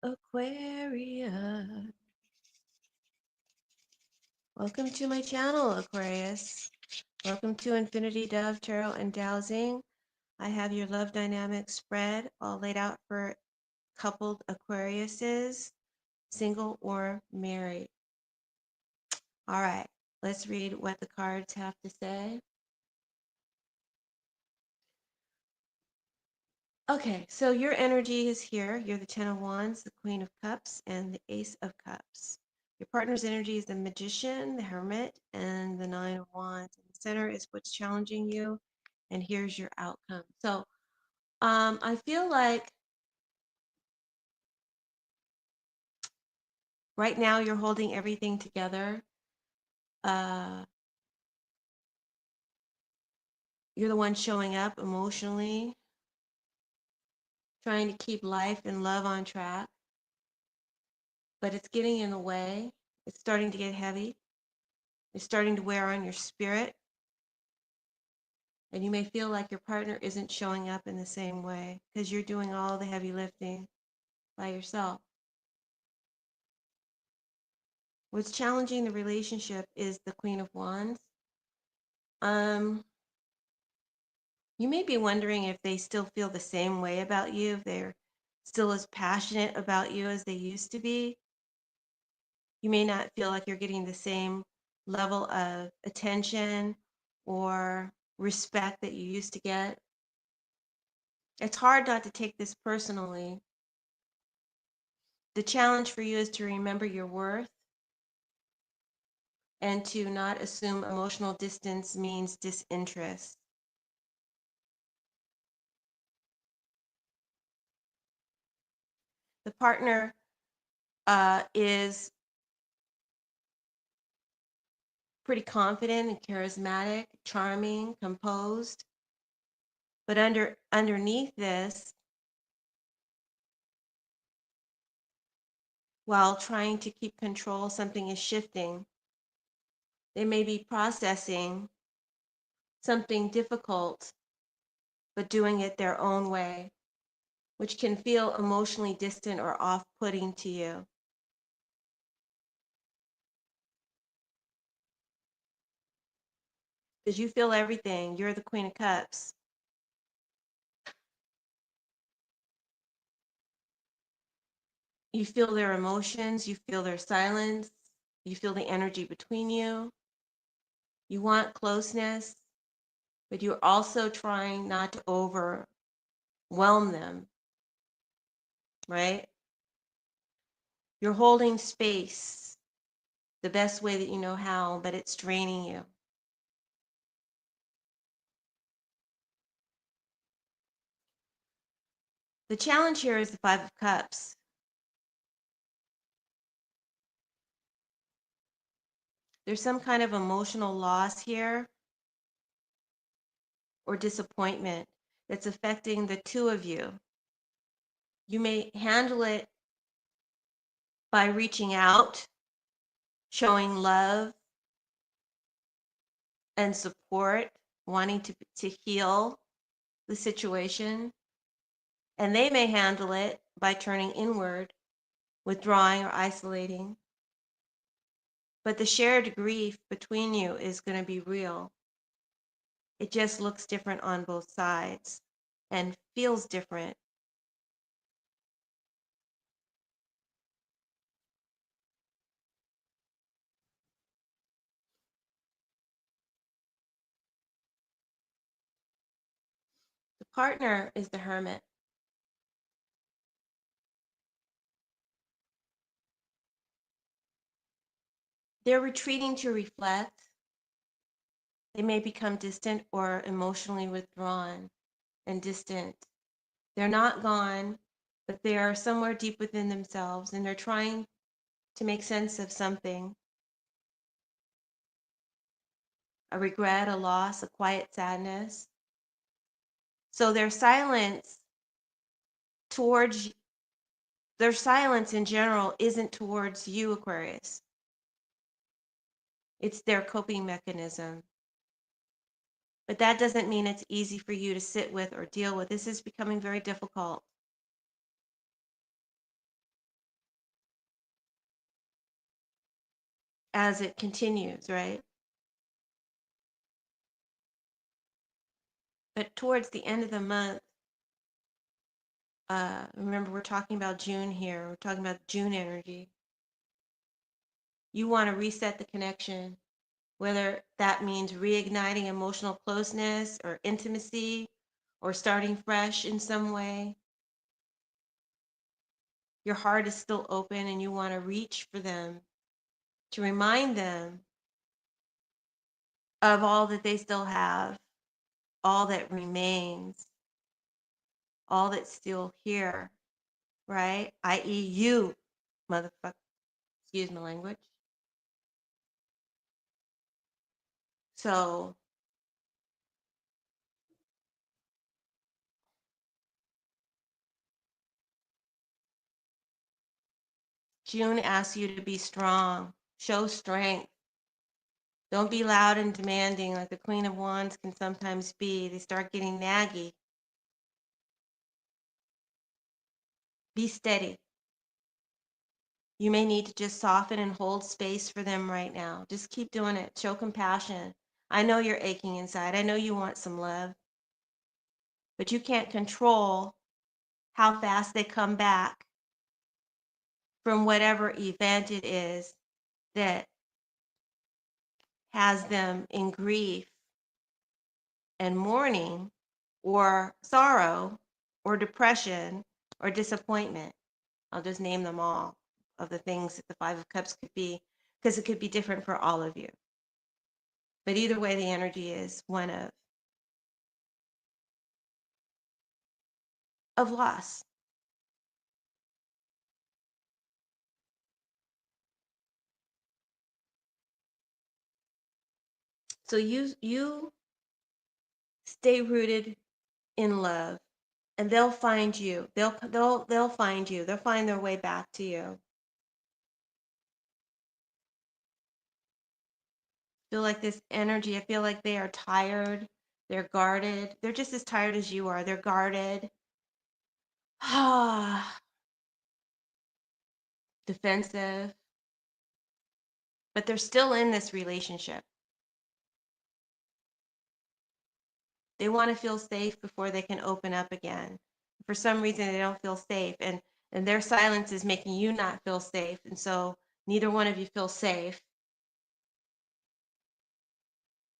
Aquarius. Welcome to my channel, Aquarius. Welcome to Infinity Dove Tarot and Dowsing. I have your love dynamic spread all laid out for coupled Aquariuses, single or married. All right, let's read what the cards have to say. Okay, so your energy is here. You're the Ten of Wands, the Queen of Cups, and the Ace of Cups. Your partner's energy is the Magician, the Hermit, and the Nine of Wands. In the center is what's challenging you, and here's your outcome. So I feel like right now you're holding everything together. Uh, you're the one showing up emotionally, trying to keep life and love on track, but it's getting in the way. It's starting to get heavy. It's starting to wear on your spirit. And you may feel like your partner isn't showing up in the same way because you're doing all the heavy lifting by yourself. What's challenging the relationship is the Queen of Wands. Um, you may be wondering if they still feel the same way about you, if they're still as passionate about you as they used to be. You may not feel like you're getting the same level of attention or respect that you used to get. It's hard not to take this personally. The challenge for you is to remember your worth and to not assume emotional distance means disinterest. The partner is pretty confident and charismatic, charming, composed, but underneath this, while trying to keep control, something is shifting. They may be processing something difficult, but doing it their own way, which can feel emotionally distant or off-putting to you. Because you feel everything. You're the Queen of Cups. You feel their emotions, you feel their silence, you feel the energy between you. You want closeness, but you're also trying not to overwhelm them, right? You're holding space the best way that you know how, but it's draining you. The challenge here is the Five of Cups. There's some kind of emotional loss here or disappointment that's affecting the two of you. You may handle it by reaching out, showing love and support, wanting to heal the situation. And they may handle it by turning inward, withdrawing or isolating. But the shared grief between you is going to be real. It just looks different on both sides and feels different. The partner is the hermit. They're retreating to reflect. They may become distant or emotionally withdrawn and distant. They're not gone, but they are somewhere deep within themselves and they're trying to make sense of something, a regret, a loss, a quiet sadness. So towards their silence in general isn't towards you, Aquarius. It's their coping mechanism. But that doesn't mean it's easy for you to sit with or deal with. This is becoming very difficult. as it continues, right? But towards the end of the month, remember we're talking about June here. We're talking about June energy. You want to reset the connection, whether that means reigniting emotional closeness or intimacy or starting fresh in some way. Your heart is still open and you want to reach for them to remind them of all that they still have, all that remains, all that's still here, right? I.e., you, motherfucker. Excuse my language. So, June asks you to be strong, show strength. Don't be loud and demanding like the Queen of Wands can sometimes be. They start getting naggy. Be steady. You may need to just soften and hold space for them right now. Just keep doing it. Show compassion. I know you're aching inside. I know you want some love, but you can't control how fast they come back from whatever event it is that has them in grief and mourning or sorrow or depression or disappointment. I'll just name them all of the things that the Five of Cups could be, because it could be different for all of you. But either way, the energy is one of loss. So you stay rooted in love, and they'll find you. They'll find you. They'll find their way back to you. Feel like this energy. I feel like they are tired. They're guarded. They're just as tired as you are. They're guarded. Ah, defensive. But they're still in this relationship. They want to feel safe before they can open up again. For some reason, they don't feel safe, and their silence is making you not feel safe, and so neither one of you feel safe.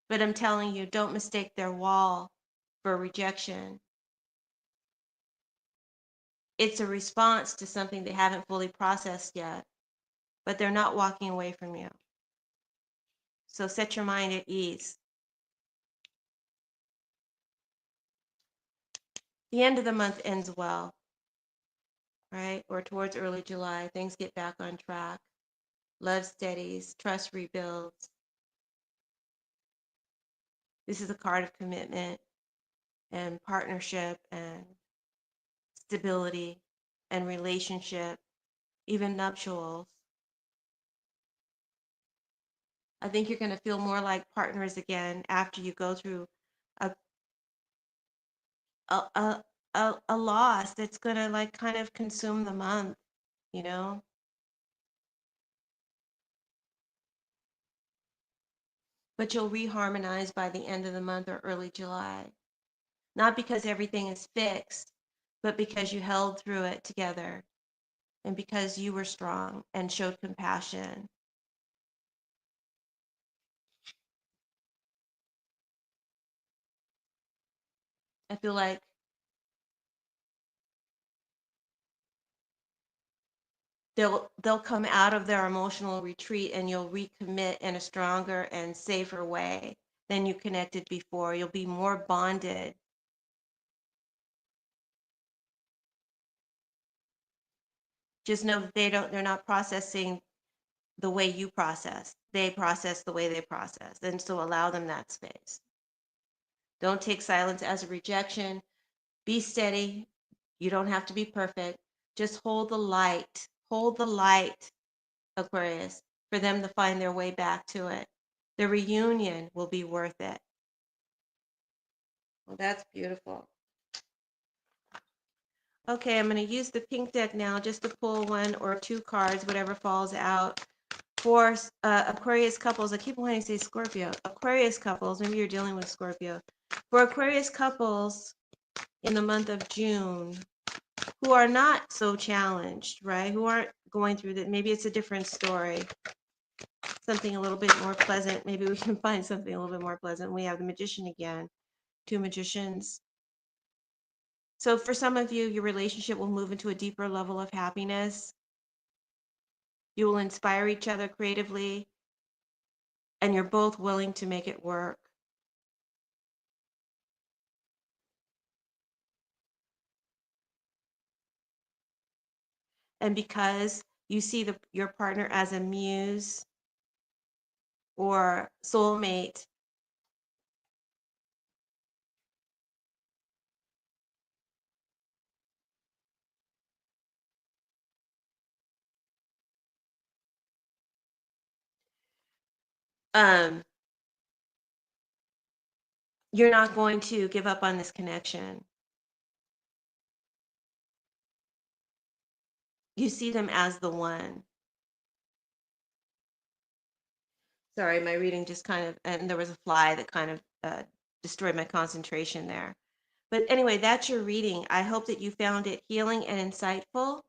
But I'm telling you, don't mistake their wall for rejection. It's a response to something they haven't fully processed yet, but they're not walking away from you. So set your mind at ease. The end of the month ends well, right? Or towards early July, things get back on track. Love steadies, trust rebuilds. This is a card of commitment and partnership and stability and relationship, even nuptials. I think you're going to feel more like partners again after you go through a a a, a loss that's going to like kind of consume the month, you know? But you'll reharmonize by the end of the month or early July. Not because everything is fixed, but because you held through it together and because you were strong and showed compassion. I feel like they'll come out of their emotional retreat and you'll recommit in a stronger and safer way than you connected before. You'll be more bonded. Just know that they're not processing the way you process. They process the way they process. And so allow them that space. Don't take silence as a rejection. Be steady. You don't have to be perfect. Just hold the light. Hold the light, Aquarius, for them to find their way back to it. The reunion will be worth it. Well, that's beautiful. Okay, I'm going to use the pink deck now just to pull one or two cards, whatever falls out For Aquarius couples, I keep wanting to say Scorpio. Aquarius couples, maybe you're dealing with Scorpio. For Aquarius couples in the month of June who are not so challenged, right? Who aren't going through that. Maybe it's a different story, something a little bit more pleasant. Maybe we can find something a little bit more pleasant. We have the Magician again, two magicians. So for some of you, your relationship will move into a deeper level of happiness. You will inspire each other creatively, and you're both willing to make it work. And because you see your partner as a muse or soulmate, um, you're not going to give up on this connection. You see them as the one. Sorry, my reading just kind of, and there was a fly that kind of destroyed my concentration there. But anyway, that's your reading. I hope that you found it healing and insightful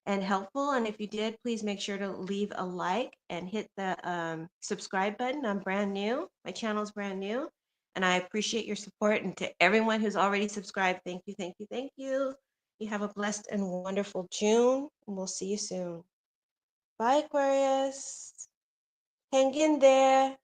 and helpful. And if you did, please make sure to leave a like and hit the subscribe button. I'm brand new. My channel is brand new. And I appreciate your support. And to everyone who's already subscribed, thank you, thank you, thank you. You have a blessed and wonderful June. And we'll see you soon. Bye, Aquarius. Hang in there.